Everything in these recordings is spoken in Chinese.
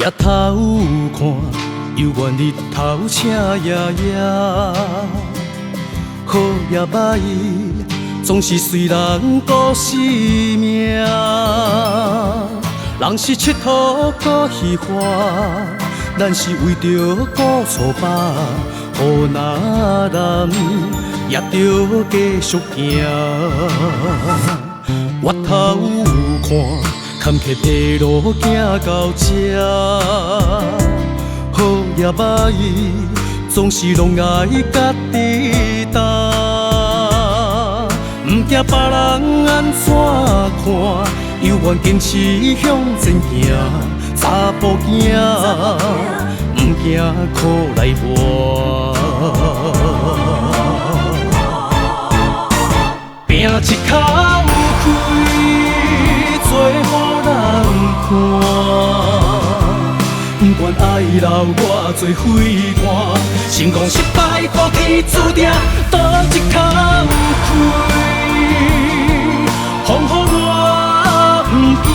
夜头看，犹原日头赤夜夜，好也歹，总是随人过生命。人是佚佗搁戏花，咱是为着顾厝饱，予那人也着继续行。越头看。坎坷的路行到这，好也歹，总是拢爱家己担。不惊别人安怎看，犹原坚持向前行。查甫囝，不惊苦来磨，拼一口开。做予人看，不管爱流偌多血汗，成功失败，靠天注定，倒一口开。风雨我不惊，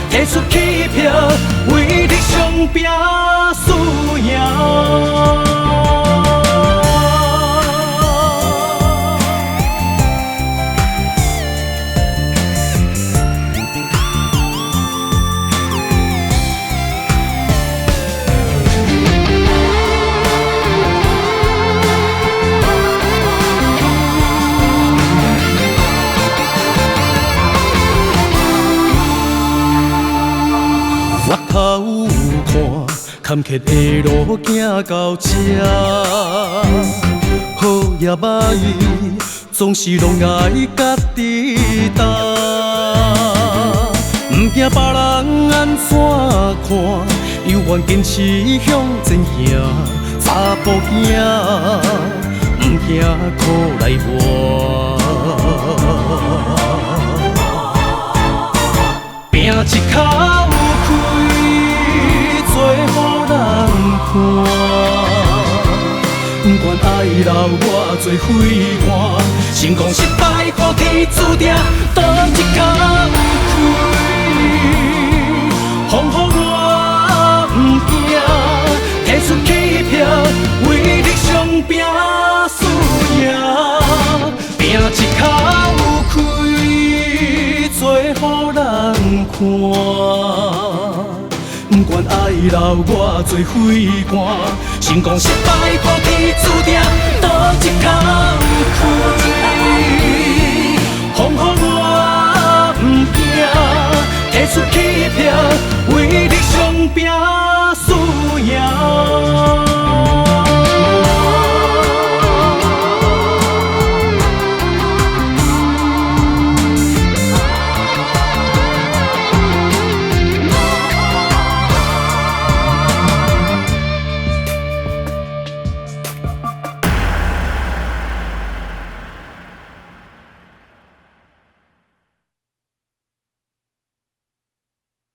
提出气魄，为理想拼输赢。越头看，坎坷的路行到这，好也歹，总是拢爱家己担。不惊别人安怎看，犹原坚持向前行。查甫囝，不惊苦来磨，拼一口。做予人看，不管爱流偌多血汗，成功失败，靠天注定，倒一口开。风雨我不惊，提出气魄，为理想拼输赢。拼一口开，做予人看。不管爱流偌多血汗，成功失败，靠天注定，倒一口开。风雨我不惊，提出气魄，为